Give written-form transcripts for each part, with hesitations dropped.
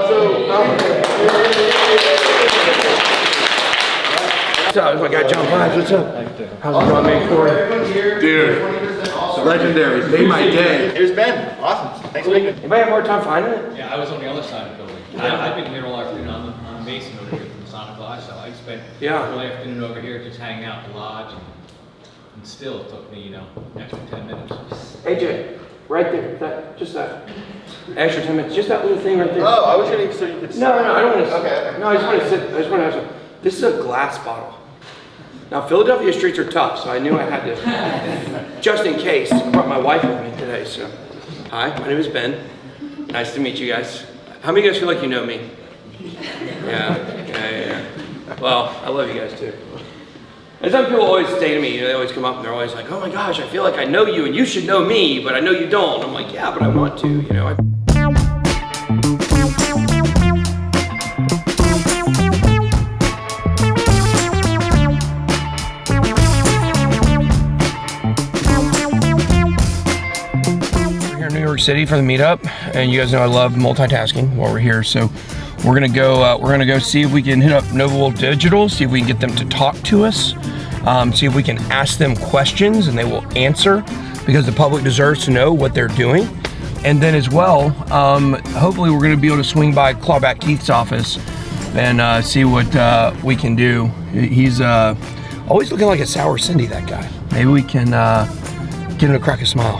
What's up? My guy John Brice. What's up? How's it going, man? Corey? Dude, legendary. Made my day. Here's Ben. Awesome. Thanks for making it. Anybody have a hard time finding it? Yeah, I was on the other side of the building. I've been here all afternoon on Mason over here from Sonic Lodge, so I spent all afternoon over here just hanging out at the lodge, and still it took me, you know, extra 10 minutes. AJ, right there. Just that. Extra 10 minutes. Just that little thing right there. Oh, I was going so you could. No, I don't want to. Okay. No, I just want to sit. I just want to have some. This is a glass bottle. Now, Philadelphia streets are tough, so I knew I had to, just in case, I brought my wife with me today, so. Hi, my name is Ben. Nice to meet you guys. How many of you guys feel like you know me? Yeah. Well, I love you guys too. And some people always say to me, you know, they always come up and they're always like, oh my gosh, I feel like I know you and you should know me, but I know you don't. I'm like, yeah, but I want to, you know. City for the meetup, and you guys know I love multitasking while we're here, so we're gonna go see if we can hit up Noble Digital, see if we can get them to talk to us, see if we can ask them questions and they will answer, because the public deserves to know what they're doing. And then as well, hopefully we're gonna be able to swing by Clawback Keith's office and see what we can do. He's always looking like a sour Cindy, that guy. Maybe we can get him to crack a smile.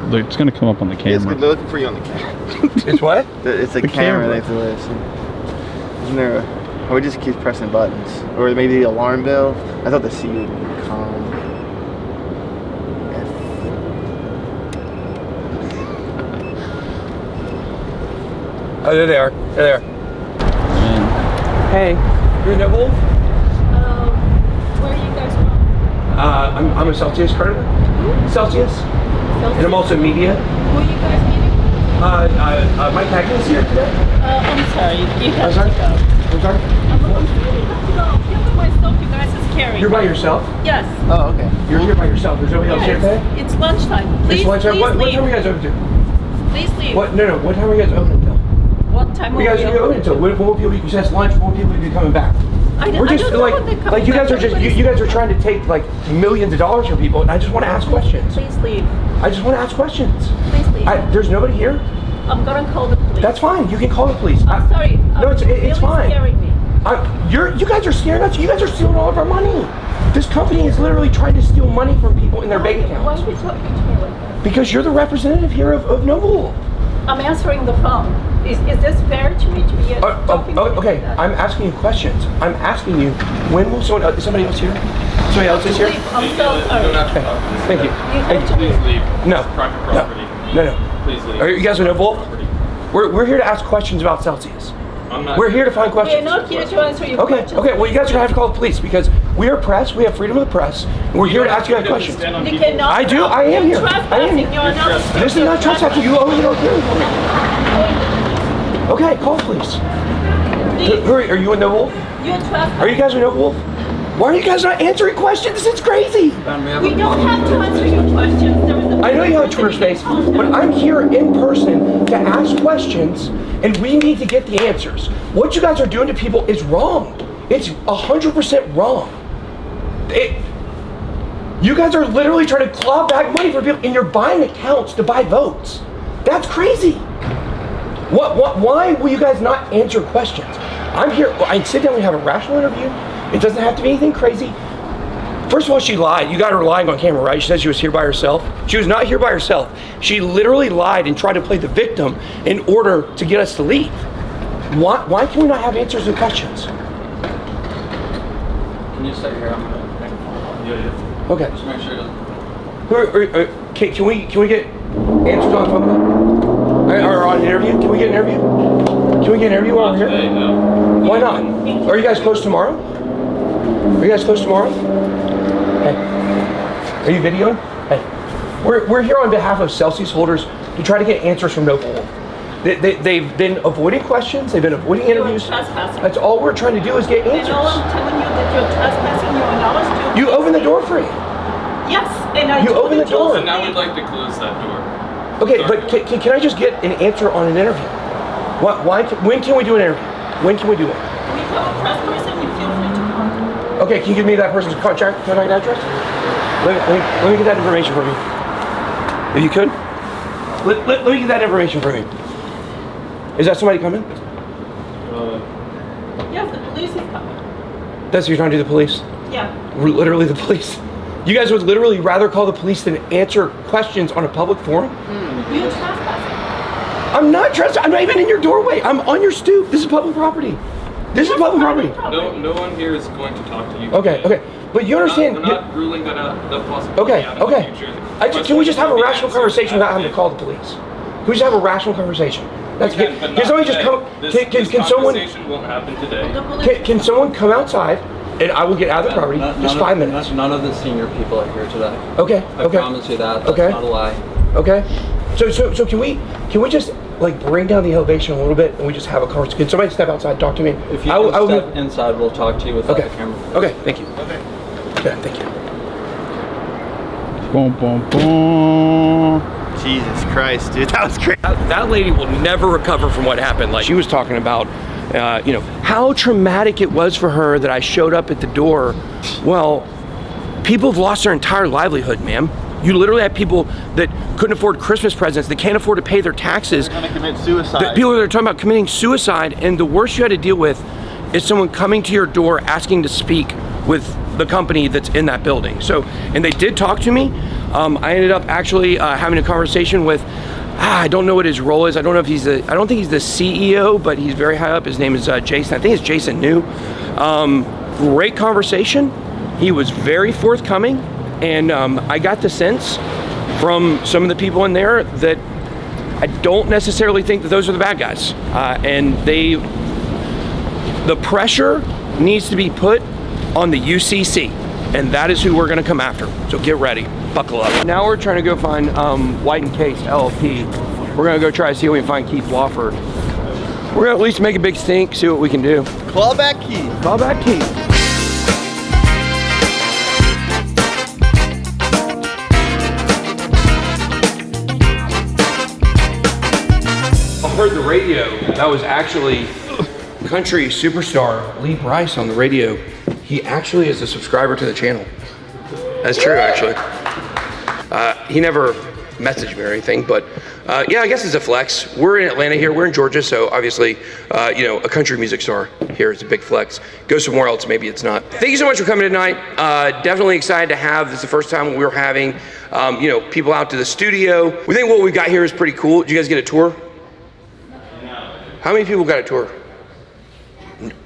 It's gonna come up on the camera. It's good. They're looking for you on the camera. It's what? It's a camera they have to listen. Isn't there I would just keep pressing buttons. Or maybe the alarm bell. I thought the C would be calm. Oh, there they are. There they are. Hey, you're Noble? Where are you guys from? I'm a Celsius creditor. Celsius. And I'm also media. Who are you guys meeting? Mike Hagen is here today. I'm sorry. You have sorry? to go. I'm sorry? I'm sorry, you have to go. Look at my stuff you guys is carrying. You're by yourself? Yes. Oh, okay. You're here by yourself. There's nobody else here today? It's lunchtime. Please, It's lunchtime. please What leave. time are you guys open to? Please leave. What? No. What time are you guys open until? What time are You guys are open until? When will people be, since lunch, when will people be coming back? We're just I don't know what they're coming you guys back are just for. you guys are trying to take like millions of dollars from people, and I just want to ask questions. Please leave. I just want to ask questions. Please leave. There's nobody here. I'm gonna call the police. That's fine. You can call the police. I'm sorry. No, it's really fine. Scaring me. You guys are scaring us. You guys are stealing all of our money. This company is literally trying to steal money from people in their bank Why accounts. are you talking to me like that? Because you're the representative here of Noble. I'm answering the phone. Is this fair to me to be talking to you Okay. like that? I'm asking you questions. I'm asking you, when will somebody else here? Somebody else is here? I'm so sorry. Okay. Thank you. You have to leave. Leave. No. Private property. No. Please leave. Are you guys with Noble? We're here to ask questions about Celsius. I'm not. We're here to find We're questions. not here to answer your questions. Okay. Well, you guys are gonna have to call the police because we are press. We have freedom of the press. And we're here to ask you guys questions. You cannot. I do. I am here. I am Trespassing. here. You're not. This is not trespassing. You owe me no hearing for me. Okay, call police. Hurry, are you with Noble? You're trespassing. Are you guys with Noble? Why are you guys not answering questions? This is crazy. We don't have to answer your questions. There is a I know you have a Twitter space, but I'm here in person to ask questions, and we need to get the answers. What you guys are doing to people is wrong. It's 100% wrong. You guys are literally trying to claw back money from people, and you're buying accounts to buy votes. That's crazy. Why will you guys not answer questions? I'm here. I sit down and have a rational interview. It doesn't have to be anything crazy. First of all, she lied. You got her lying on camera, right? She said she was here by herself. She was not here by herself. She literally lied and tried to play the victim in order to get us to leave. Why can we not have answers to questions? Can you stay here? I'm gonna make a phone call. Yeah. Okay. Just make sure it doesn't. Can we get answers on the phone call? Or on an interview? Can we get an interview? Can we get an interview while we're here? No. Why not? Are you guys closed tomorrow? Are you guys closed tomorrow? Hey. Are you videoing? Hey. We're here on behalf of Celsius holders to try to get answers from Noble. They've been avoiding questions. They've been avoiding interviews. You're trespassing. That's all we're trying to do is get And all answers. I'm telling you that you're trespassing, you're acknowledged. You open the door for me. Yes, and I You told open the door. Joseph Now we'd that- like to close that door. Okay, but can I just get an answer on an interview? When can we do an interview? When can we do one? We have a press person, you feel free to come. Okay, can you give me that person's contact address? Let me get that information from you. If you could. Let me get that information from you. Is that somebody coming? Yes, the police is coming. That's what you're trying to do, the police? Yeah. We're literally the police. You guys would literally rather call the police than answer questions on a public forum? You're trespassing. I'm not trespassing. I'm not even in your doorway. I'm on your stoop. This is public property. This is public property. No one here is going to talk to you. Okay. But you understand. We're not ruling that out, the possibility out of the future. Can we just have a rational conversation without having to call the police? Can we just have a rational conversation? Can somebody just come? Can someone? Conversation won't happen today. Can someone come outside and I will get out of the property? Just 5 minutes. None of the senior people are here today. Okay. I promise you that. That's not a lie. Okay. So can we just like bring down the elevation a little bit and we just have a conversation? Can somebody step outside, talk to me? If you can step inside, we'll talk to you without the camera. Okay. Thank you. Okay. Thank you. Boom, boom, boom. Jesus Christ, dude, that was crazy. That lady will never recover from what happened. Like she was talking about, how traumatic it was for her that I showed up at the door. Well, people have lost their entire livelihood, ma'am. You literally have people that couldn't afford Christmas presents, that can't afford to pay their taxes. They're gonna commit suicide. People that are talking about committing suicide, and the worst you had to deal with is someone coming to your door asking to speak with the company that's in that building. So, and they did talk to me. I ended up actually having a conversation with, I don't know what his role is. I don't know if I don't think he's the CEO, but he's very high up. His name is Jason. I think it's Jason New. Great conversation. He was very forthcoming. And I got the sense from some of the people in there that I don't necessarily think that those are the bad guys. And the pressure needs to be put on the UCC, and that is who we're gonna come after. So get ready, buckle up. Now we're trying to go find White and Case LLP. We're gonna go try to see if we can find Keith Wofford. We're gonna at least make a big stink, see what we can do. Clawback Keith. Clawback Keith. I heard the radio. That was actually country superstar Lee Brice on the radio. He actually is a subscriber to the channel. That's true, actually. He never messaged me or anything, but yeah, I guess it's a flex. We're in Atlanta here. We're in Georgia, so obviously, a country music star here is a big flex. Go somewhere else, maybe it's not. Thank you so much for coming tonight. Definitely excited to have. This is the first time we're having, people out to the studio. We think what we got here is pretty cool. Did you guys get a tour? How many people got a tour?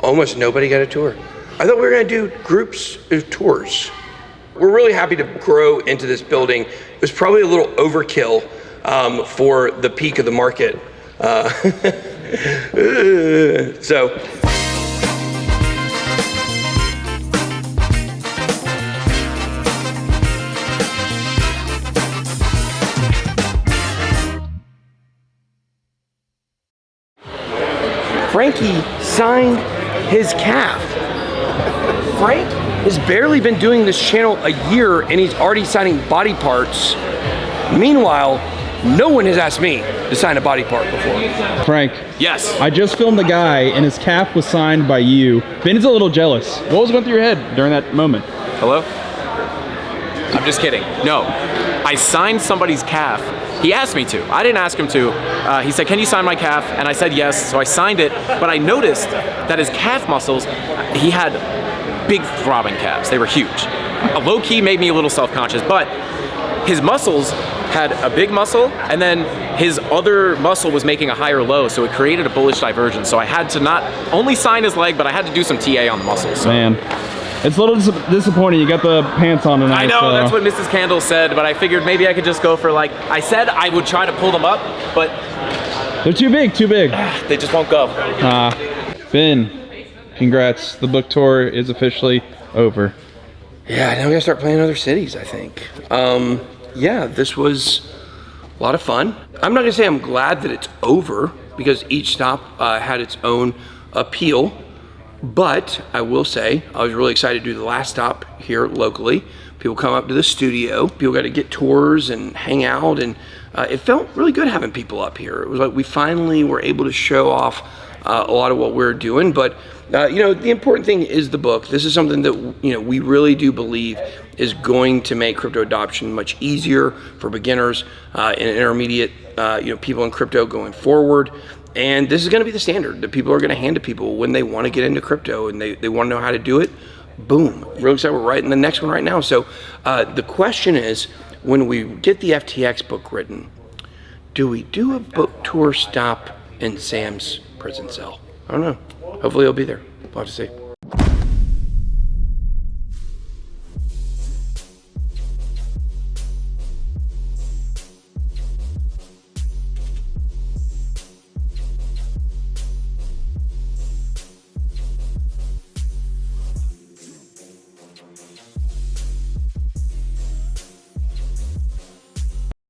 Almost nobody got a tour. I thought we were gonna do groups of tours. We're really happy to grow into this building. It was probably a little overkill for the peak of the market. So. Frankie signed his calf. Frank has barely been doing this channel a year and he's already signing body parts. Meanwhile, no one has asked me to sign a body part before. Frank. Yes. I just filmed a guy and his calf was signed by you. Ben's a little jealous. What was going through your head during that moment? Hello? I'm just kidding. No, I signed somebody's calf. He asked me to. I didn't ask him to. He said, can you sign my calf? And I said yes, so I signed it. But I noticed that his calf muscles, he had big throbbing calves. They were huge. Low-key made me a little self-conscious, but his muscles had a big muscle, and then his other muscle was making a higher low, so it created a bullish divergence. So I had to not only sign his leg, but I had to do some TA on the muscles. So. Man, it's a little disappointing. You got the pants on tonight. I know, that's what Mrs. Candle said, but I figured maybe I could just go for I said I would try to pull them up, but... They're too big, too big. They just won't go. Ben, congrats. The book tour is officially over. Yeah, now we gotta start playing other cities, I think. Yeah, this was A lot of fun. I'm not gonna say I'm glad that it's over because each stop had its own appeal, but I will say I was really excited to do the last stop here locally. People come up to the studio, people got to get tours and hang out, and it felt really good having people up here. It was like we finally were able to show off a lot of what we're doing, but you know, the important thing is the book. This is something that, you know, we really do believe is going to make crypto adoption much easier for beginners and intermediate, you know, people in crypto going forward. And this is going to be the standard that people are going to hand to people when they want to get into crypto and they want to know how to do it. Boom. Real excited. We're writing the next one right now. So the question is, when we get the FTX book written, do we do a book tour stop in Sam's prison cell? I don't know. Hopefully he'll be there. We'll have to see.